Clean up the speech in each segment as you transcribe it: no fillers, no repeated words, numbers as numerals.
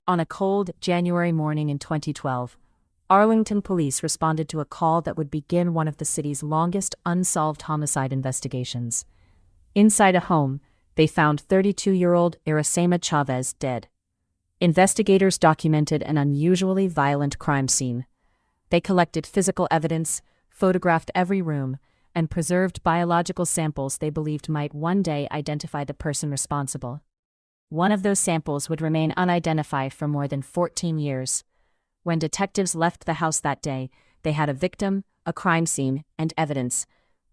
On a cold January morning in 2012, Arlington police responded to a call that would begin one of the city's longest unsolved homicide investigations. Inside a home, they found 32-year-old Irasema Chavez dead. Investigators documented an unusually violent crime scene. They collected physical evidence, photographed every room, and preserved biological samples they believed might one day identify the person responsible. One of those samples would remain unidentified for more than 14 years. When detectives left the house that day, they had a victim, a crime scene, and evidence.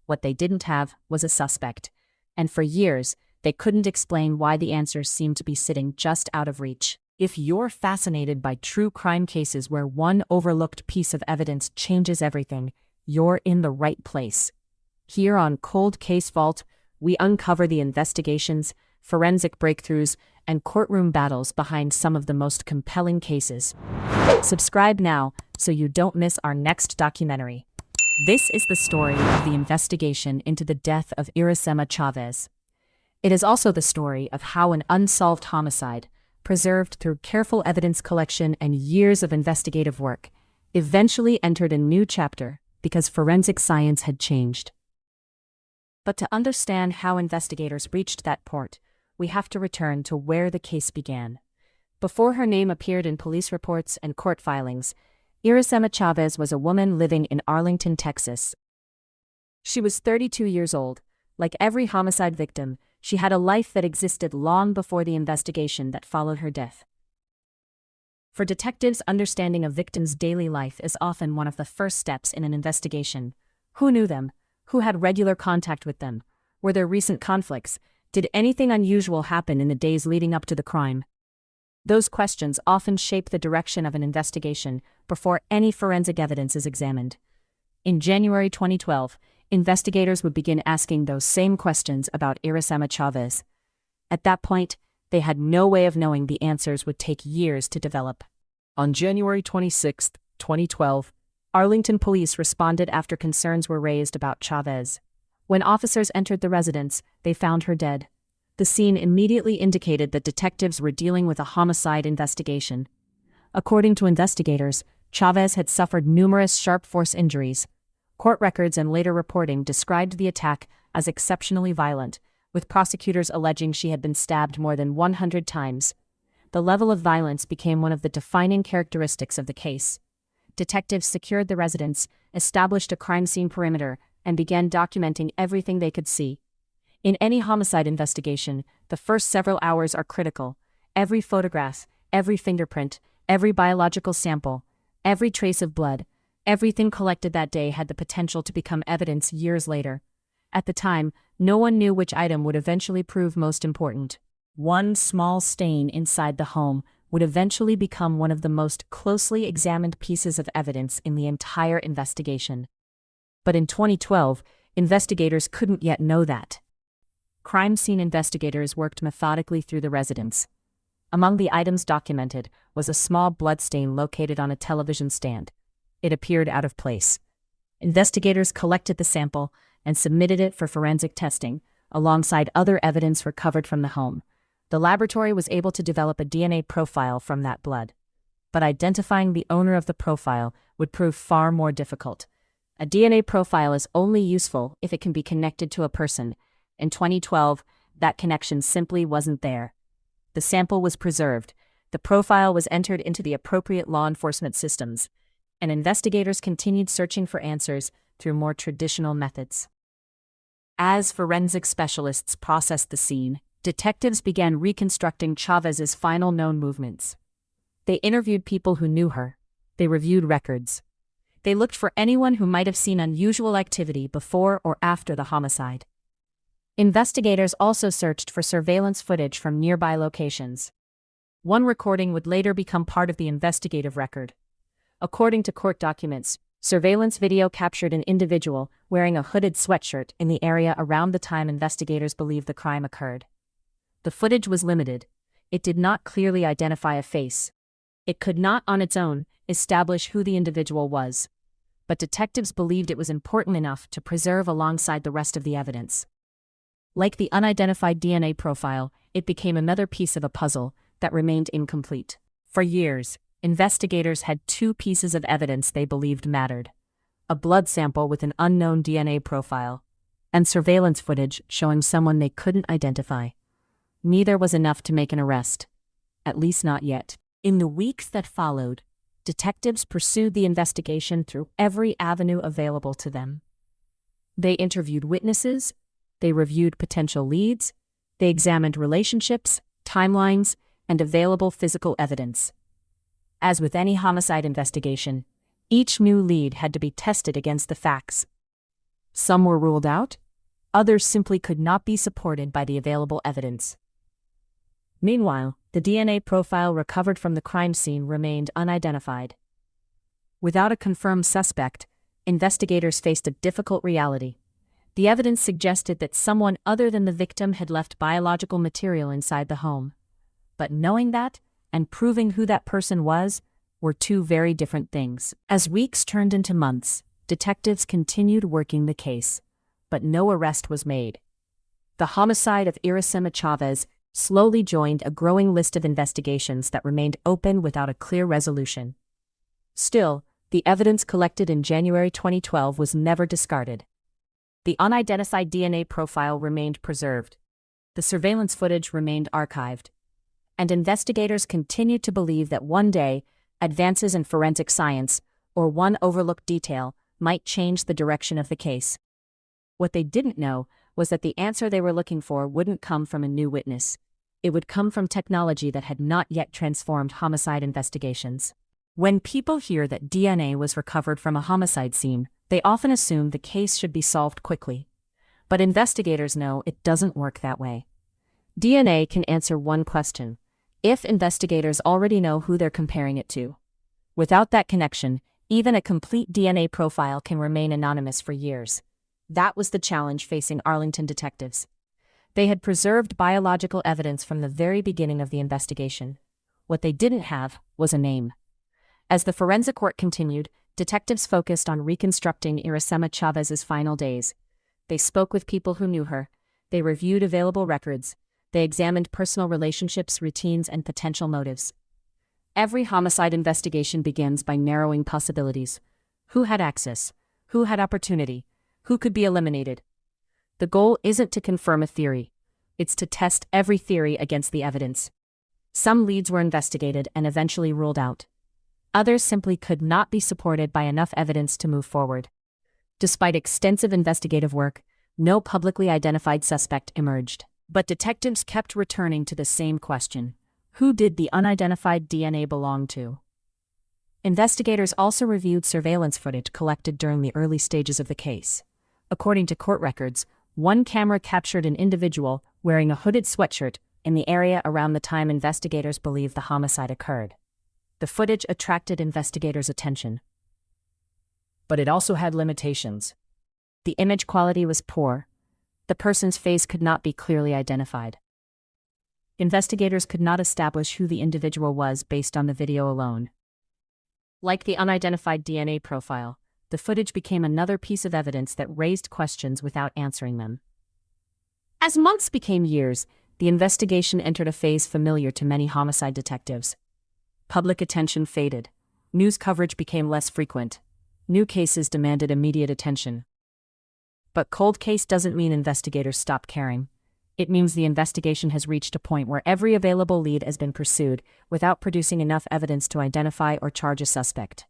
What they didn't have was a suspect. And for years, they couldn't explain why the answers seemed to be sitting just out of reach. If you're fascinated by true crime cases where one overlooked piece of evidence changes everything, you're in the right place. Here on Cold Case Vault, we uncover the investigations, forensic breakthroughs, and courtroom battles behind some of the most compelling cases. Subscribe now so you don't miss our next documentary. This is the story of the investigation into the death of Irasema Chavez. It is also the story of how an unsolved homicide, preserved through careful evidence collection and years of investigative work, eventually entered a new chapter because forensic science had changed. But to understand how investigators reached that port, we have to return to where the case began. Before her name appeared in police reports and court filings, Irasema Chavez was a woman living in Arlington, Texas. She was 32 years old. Like every homicide victim, she had a life that existed long before the investigation that followed her death. For detectives, understanding a victim's daily life is often one of the first steps in an investigation. Who knew them? Who had regular contact with them? Were there recent conflicts? Did anything unusual happen in the days leading up to the crime? Those questions often shape the direction of an investigation before any forensic evidence is examined. In January 2012, investigators would begin asking those same questions about Irasema Chavez. At that point, they had no way of knowing the answers would take years to develop. On January 26, 2012, Arlington police responded after concerns were raised about Chavez. When officers entered the residence, they found her dead. The scene immediately indicated that detectives were dealing with a homicide investigation. According to investigators, Chavez had suffered numerous sharp force injuries. Court records and later reporting described the attack as exceptionally violent, with prosecutors alleging she had been stabbed more than 100 times. The level of violence became one of the defining characteristics of the case. Detectives secured the residence, established a crime scene perimeter, and began documenting everything they could see. In any homicide investigation, the first several hours are critical. Every photograph, every fingerprint, every biological sample, every trace of blood, everything collected that day had the potential to become evidence years later. At the time, no one knew which item would eventually prove most important. One small stain inside the home would eventually become one of the most closely examined pieces of evidence in the entire investigation. But in 2012, investigators couldn't yet know that. Crime scene investigators worked methodically through the residence. Among the items documented was a small bloodstain located on a television stand. It appeared out of place. Investigators collected the sample and submitted it for forensic testing, alongside other evidence recovered from the home. The laboratory was able to develop a DNA profile from that blood. But identifying the owner of the profile would prove far more difficult. A DNA profile is only useful if it can be connected to a person. In 2012, that connection simply wasn't there. The sample was preserved, the profile was entered into the appropriate law enforcement systems, and investigators continued searching for answers through more traditional methods. As forensic specialists processed the scene, detectives began reconstructing Chavez's final known movements. They interviewed people who knew her. They reviewed records. They looked for anyone who might have seen unusual activity before or after the homicide. Investigators also searched for surveillance footage from nearby locations. One recording would later become part of the investigative record. According to court documents, surveillance video captured an individual wearing a hooded sweatshirt in the area around the time investigators believe the crime occurred. The footage was limited. It did not clearly identify a face. It could not, on its own, establish who the individual was. But detectives believed it was important enough to preserve alongside the rest of the evidence. Like the unidentified DNA profile, it became another piece of a puzzle that remained incomplete. For years, investigators had two pieces of evidence they believed mattered: a blood sample with an unknown DNA profile, and surveillance footage showing someone they couldn't identify. Neither was enough to make an arrest. At least not yet. In the weeks that followed, detectives pursued the investigation through every avenue available to them. They interviewed witnesses, they reviewed potential leads, they examined relationships, timelines, and available physical evidence. As with any homicide investigation, each new lead had to be tested against the facts. Some were ruled out, others simply could not be supported by the available evidence. Meanwhile, the DNA profile recovered from the crime scene remained unidentified. Without a confirmed suspect, investigators faced a difficult reality. The evidence suggested that someone other than the victim had left biological material inside the home. But knowing that, and proving who that person was, were two very different things. As weeks turned into months, detectives continued working the case, but no arrest was made. The homicide of Irasema Chavez slowly joined a growing list of investigations that remained open without a clear resolution. Still, the evidence collected in January 2012 was never discarded. The unidentified DNA profile remained preserved. The surveillance footage remained archived. And investigators continued to believe that one day, advances in forensic science, or one overlooked detail, might change the direction of the case. What they didn't know was that the answer they were looking for wouldn't come from a new witness. It would come from technology that had not yet transformed homicide investigations. When people hear that DNA was recovered from a homicide scene, they often assume the case should be solved quickly. But investigators know it doesn't work that way. DNA can answer one question: if investigators already know who they're comparing it to. Without that connection, even a complete DNA profile can remain anonymous for years. That was the challenge facing Arlington detectives. They had preserved biological evidence from the very beginning of the investigation. What they didn't have was a name. As the forensic work continued, detectives focused on reconstructing Irasema Chavez's final days. They spoke with people who knew her. They reviewed available records. They examined personal relationships, routines, and potential motives. Every homicide investigation begins by narrowing possibilities. Who had access? Who had opportunity? Who could be eliminated? The goal isn't to confirm a theory. It's to test every theory against the evidence. Some leads were investigated and eventually ruled out. Others simply could not be supported by enough evidence to move forward. Despite extensive investigative work, no publicly identified suspect emerged. But detectives kept returning to the same question: who did the unidentified DNA belong to? Investigators also reviewed surveillance footage collected during the early stages of the case. According to court records, one camera captured an individual wearing a hooded sweatshirt in the area around the time investigators believed the homicide occurred. The footage attracted investigators' attention. But it also had limitations. The image quality was poor. The person's face could not be clearly identified. Investigators could not establish who the individual was based on the video alone. Like the unidentified DNA profile, the footage became another piece of evidence that raised questions without answering them. As months became years, the investigation entered a phase familiar to many homicide detectives. Public attention faded. News coverage became less frequent. New cases demanded immediate attention. But cold case doesn't mean investigators stop caring. It means the investigation has reached a point where every available lead has been pursued without producing enough evidence to identify or charge a suspect.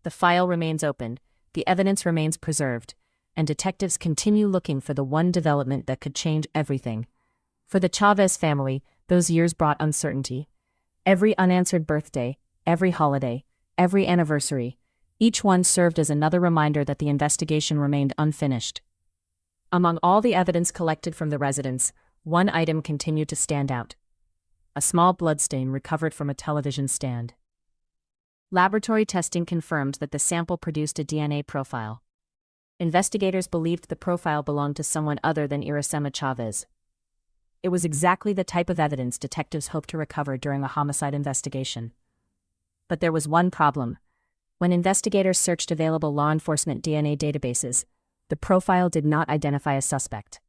The file remains open, the evidence remains preserved, and detectives continue looking for the one development that could change everything. For the Chavez family, those years brought uncertainty. Every unanswered birthday, every holiday, every anniversary, each one served as another reminder that the investigation remained unfinished. Among all the evidence collected from the residence, one item continued to stand out: a small bloodstain recovered from a television stand. Laboratory testing confirmed that the sample produced a DNA profile. Investigators believed the profile belonged to someone other than Irasema Chavez. It was exactly the type of evidence detectives hoped to recover during a homicide investigation. But there was one problem. When investigators searched available law enforcement DNA databases, the profile did not identify a suspect.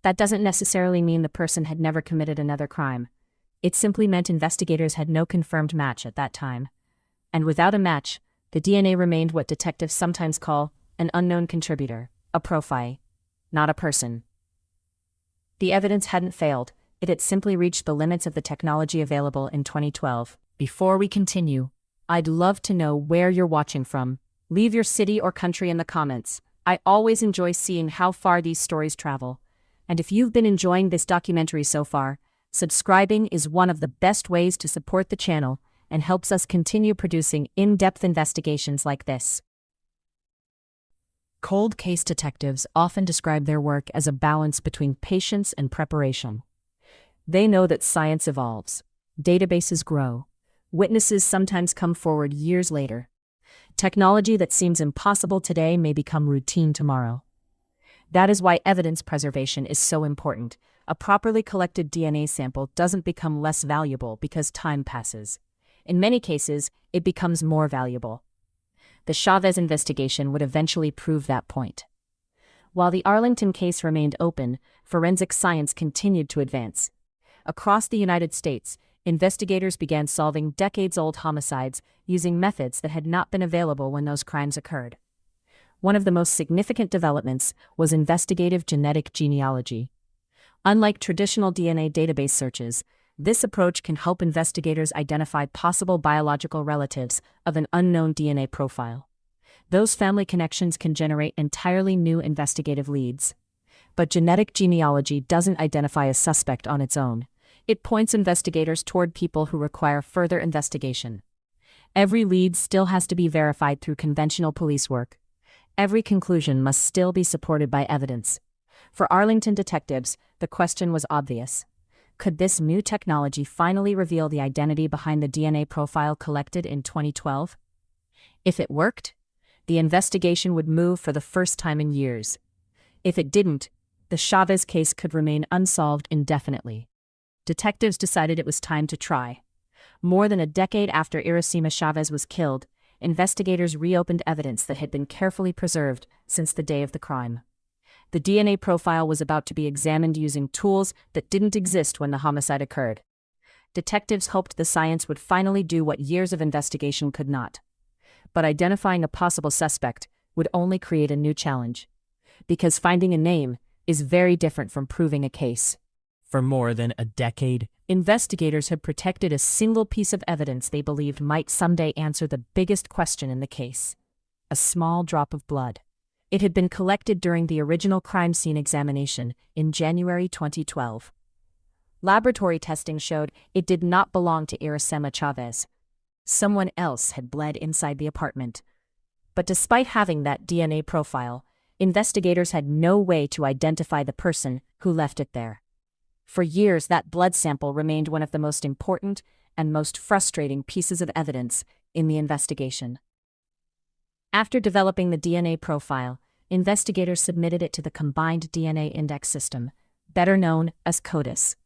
That doesn't necessarily mean the person had never committed another crime. It simply meant investigators had no confirmed match at that time. And without a match, the DNA remained what detectives sometimes call an unknown contributor, a profile, not a person. The evidence hadn't failed, it had simply reached the limits of the technology available in 2012. Before we continue, I'd love to know where you're watching from. Leave your city or country in the comments. I always enjoy seeing how far these stories travel. And if you've been enjoying this documentary so far, subscribing is one of the best ways to support the channel and helps us continue producing in-depth investigations like this. Cold case detectives often describe their work as a balance between patience and preparation. They know that science evolves, databases grow, witnesses sometimes come forward years later. Technology that seems impossible today may become routine tomorrow. That is why evidence preservation is so important. A properly collected DNA sample doesn't become less valuable because time passes. In many cases, it becomes more valuable. The Chavez investigation would eventually prove that point. While the Arlington case remained open, forensic science continued to advance. Across the United States, investigators began solving decades-old homicides using methods that had not been available when those crimes occurred. One of the most significant developments was investigative genetic genealogy. Unlike traditional DNA database searches, this approach can help investigators identify possible biological relatives of an unknown DNA profile. Those family connections can generate entirely new investigative leads. But genetic genealogy doesn't identify a suspect on its own. It points investigators toward people who require further investigation. Every lead still has to be verified through conventional police work. Every conclusion must still be supported by evidence. For Arlington detectives, the question was obvious. Could this new technology finally reveal the identity behind the DNA profile collected in 2012? If it worked, the investigation would move for the first time in years. If it didn't, the Chavez case could remain unsolved indefinitely. Detectives decided it was time to try. More than a decade after Irasema Chavez was killed, investigators reopened evidence that had been carefully preserved since the day of the crime. The DNA profile was about to be examined using tools that didn't exist when the homicide occurred. Detectives hoped the science would finally do what years of investigation could not. But identifying a possible suspect would only create a new challenge. Because finding a name is very different from proving a case. For more than a decade, investigators had protected a single piece of evidence they believed might someday answer the biggest question in the case: a small drop of blood. It had been collected during the original crime scene examination in January 2012. Laboratory testing showed it did not belong to Irasema Chavez. Someone else had bled inside the apartment. But despite having that DNA profile, investigators had no way to identify the person who left it there. For years, that blood sample remained one of the most important and most frustrating pieces of evidence in the investigation. After developing the DNA profile, investigators submitted it to the Combined DNA Index System, better known as CODIS.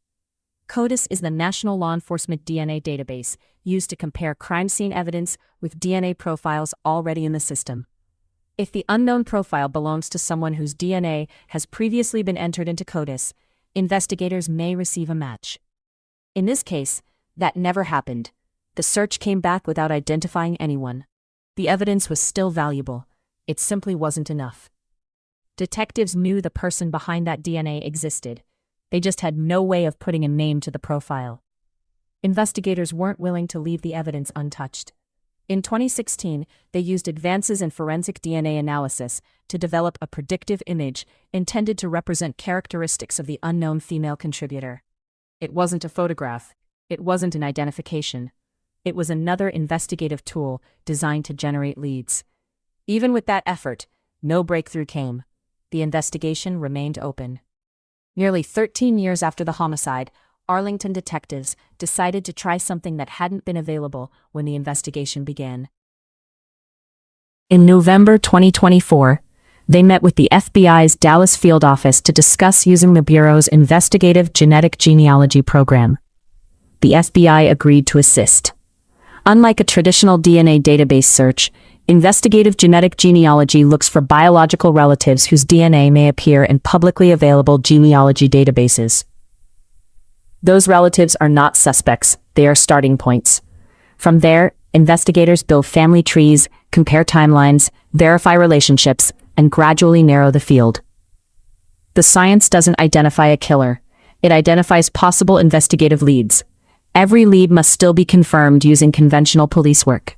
CODIS is the National Law Enforcement DNA database used to compare crime scene evidence with DNA profiles already in the system. If the unknown profile belongs to someone whose DNA has previously been entered into CODIS, investigators may receive a match. In this case, that never happened. The search came back without identifying anyone. The evidence was still valuable. It simply wasn't enough. Detectives knew the person behind that DNA existed. They just had no way of putting a name to the profile. Investigators weren't willing to leave the evidence untouched. In 2016, they used advances in forensic DNA analysis to develop a predictive image intended to represent characteristics of the unknown female contributor. It wasn't a photograph. It wasn't an identification. It was another investigative tool designed to generate leads. Even with that effort, no breakthrough came. The investigation remained open. Nearly 13 years after the homicide, Arlington detectives decided to try something that hadn't been available when the investigation began. In November 2024, they met with the FBI's Dallas field office to discuss using the Bureau's Investigative Genetic Genealogy program. The FBI agreed to assist. Unlike a traditional DNA database search, investigative genetic genealogy looks for biological relatives whose DNA may appear in publicly available genealogy databases. Those relatives are not suspects, they are starting points. From there, investigators build family trees, compare timelines, verify relationships, and gradually narrow the field. The science doesn't identify a killer. It identifies possible investigative leads. Every lead must still be confirmed using conventional police work.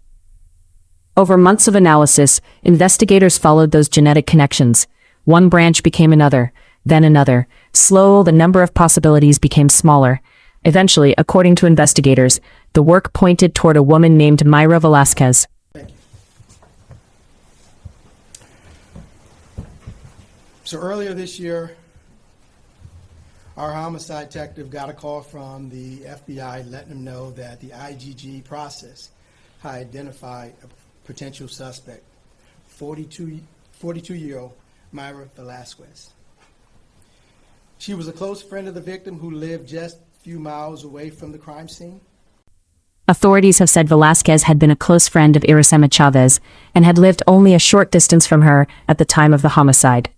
Over months of analysis, investigators followed those genetic connections. One branch became another, then another. Slowly, the number of possibilities became smaller. Eventually, according to investigators, the work pointed toward a woman named Mayra Velasquez. So earlier this year, our homicide detective got a call from the FBI letting them know that the IGG process had identified a potential suspect, 42-year-old Mayra Velasquez. She was a close friend of the victim who lived just a few miles away from the crime scene. Authorities have said Velasquez had been a close friend of Irasema Chavez and had lived only a short distance from her at the time of the homicide.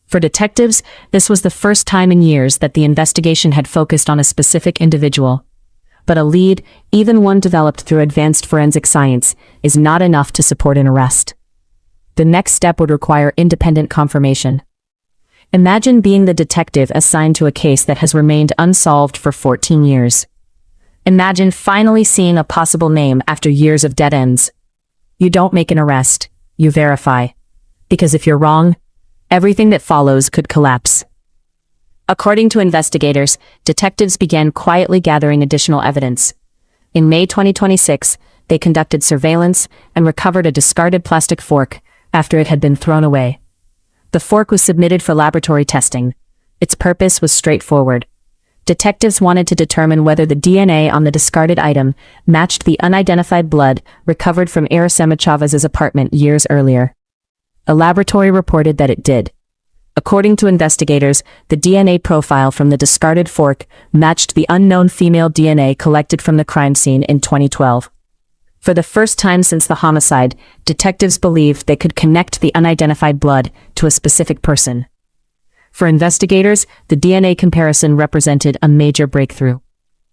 For detectives, this was the first time in years that the investigation had focused on a specific individual. But a lead, even one developed through advanced forensic science, is not enough to support an arrest. The next step would require independent confirmation. Imagine being the detective assigned to a case that has remained unsolved for 14 years. Imagine finally seeing a possible name after years of dead ends. You don't make an arrest, you verify. Because if you're wrong, everything that follows could collapse. According to investigators, detectives began quietly gathering additional evidence. In May 2026, they conducted surveillance and recovered a discarded plastic fork after it had been thrown away. The fork was submitted for laboratory testing. Its purpose was straightforward. Detectives wanted to determine whether the DNA on the discarded item matched the unidentified blood recovered from Irasema Chavez's apartment years earlier. A laboratory reported that it did. According to investigators, the DNA profile from the discarded fork matched the unknown female DNA collected from the crime scene in 2012. For the first time since the homicide, detectives believed they could connect the unidentified blood to a specific person. For investigators, the DNA comparison represented a major breakthrough.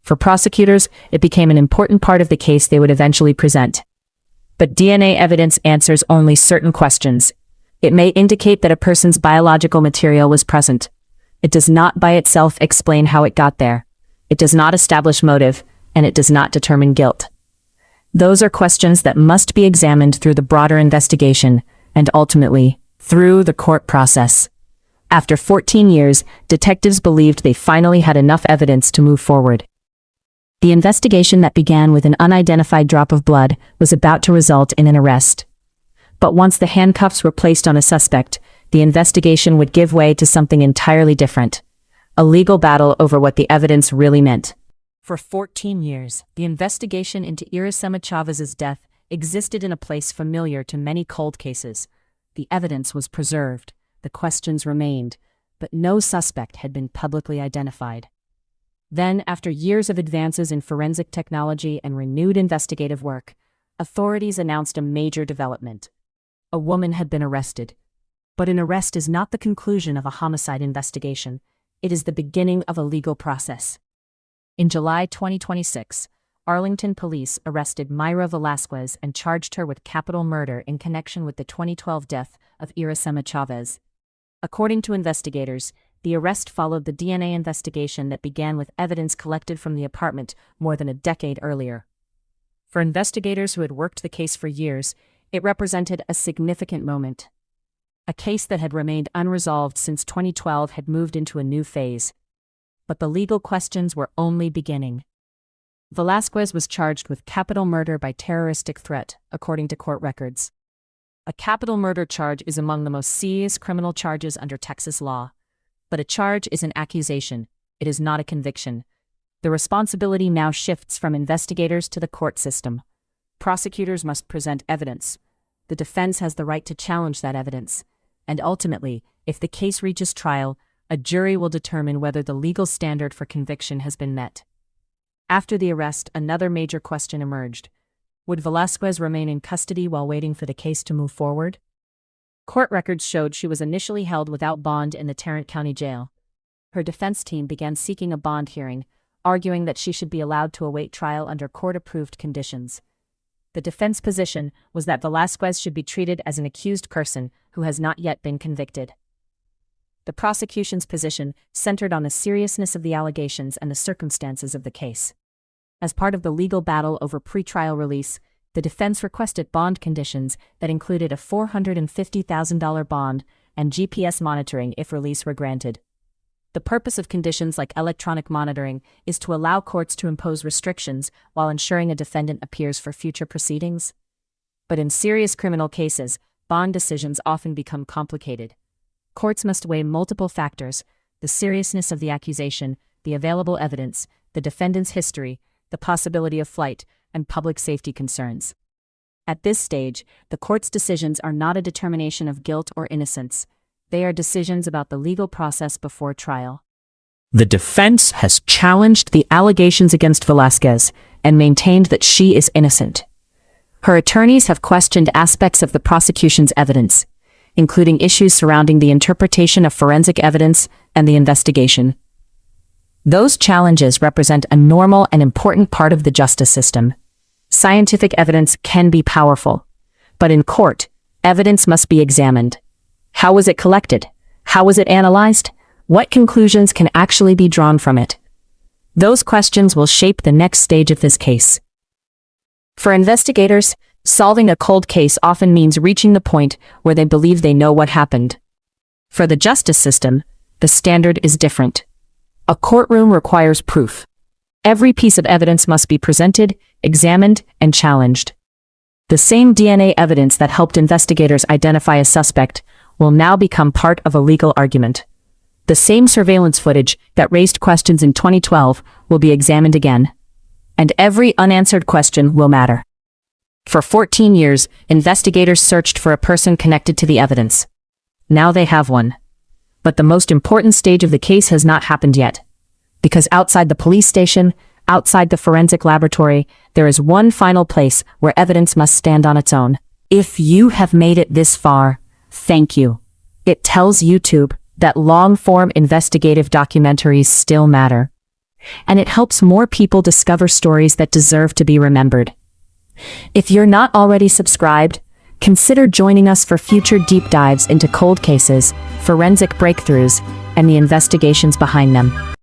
For prosecutors, it became an important part of the case they would eventually present. But DNA evidence answers only certain questions. It may indicate that a person's biological material was present. It does not by itself explain how it got there. It does not establish motive, and it does not determine guilt. Those are questions that must be examined through the broader investigation, and ultimately, through the court process. After 14 years, detectives believed they finally had enough evidence to move forward. The investigation that began with an unidentified drop of blood was about to result in an arrest. But once the handcuffs were placed on a suspect, the investigation would give way to something entirely different. A legal battle over what the evidence really meant. For 14 years, the investigation into Irasema Chavez's death existed in a place familiar to many cold cases. The evidence was preserved, the questions remained, but no suspect had been publicly identified. Then, after years of advances in forensic technology and renewed investigative work, authorities announced a major development. A woman had been arrested. But an arrest is not the conclusion of a homicide investigation. It is the beginning of a legal process. In July 2026, Arlington police arrested Mayra Velasquez and charged her with capital murder in connection with the 2012 death of Irasema Chavez. According to investigators, the arrest followed the DNA investigation that began with evidence collected from the apartment more than a decade earlier. For investigators who had worked the case for years, it represented a significant moment. A case that had remained unresolved since 2012 had moved into a new phase. But the legal questions were only beginning. Velasquez was charged with capital murder by terroristic threat, according to court records. A capital murder charge is among the most serious criminal charges under Texas law. But a charge is an accusation. It is not a conviction. The responsibility now shifts from investigators to the court system. Prosecutors must present evidence. The defense has the right to challenge that evidence. And ultimately, if the case reaches trial, a jury will determine whether the legal standard for conviction has been met. After the arrest, another major question emerged. Would Velasquez remain in custody while waiting for the case to move forward? Court records showed she was initially held without bond in the Tarrant County Jail. Her defense team began seeking a bond hearing, arguing that she should be allowed to await trial under court-approved conditions. The defense position was that Velázquez should be treated as an accused person who has not yet been convicted. The prosecution's position centered on the seriousness of the allegations and the circumstances of the case. As part of the legal battle over pretrial release, the defense requested bond conditions that included a $450,000 bond and GPS monitoring if release were granted. The purpose of conditions like electronic monitoring is to allow courts to impose restrictions while ensuring a defendant appears for future proceedings. But in serious criminal cases, bond decisions often become complicated. Courts must weigh multiple factors: the seriousness of the accusation, the available evidence, the defendant's history, the possibility of flight, and public safety concerns. At this stage, the court's decisions are not a determination of guilt or innocence. They are decisions about the legal process before trial. The defense has challenged the allegations against Velázquez and maintained that she is innocent. Her attorneys have questioned aspects of the prosecution's evidence, including issues surrounding the interpretation of forensic evidence and the investigation. Those challenges represent a normal and important part of the justice system. Scientific evidence can be powerful, but in court, evidence must be examined. How was it collected? How was it analyzed? What conclusions can actually be drawn from it? Those questions will shape the next stage of this case. For investigators, solving a cold case often means reaching the point where they believe they know what happened. For the justice system, the standard is different. A courtroom requires proof. Every piece of evidence must be presented, examined, and challenged. The same DNA evidence that helped investigators identify a suspect will now become part of a legal argument. The same surveillance footage that raised questions in 2012 will be examined again. And every unanswered question will matter. For 14 years, investigators searched for a person connected to the evidence. Now they have one. But the most important stage of the case has not happened yet. Because outside the police station, outside the forensic laboratory, there is one final place where evidence must stand on its own. If you have made it this far, thank you. It tells YouTube that long-form investigative documentaries still matter. And it helps more people discover stories that deserve to be remembered. If you're not already subscribed, consider joining us for future deep dives into cold cases, forensic breakthroughs, and the investigations behind them.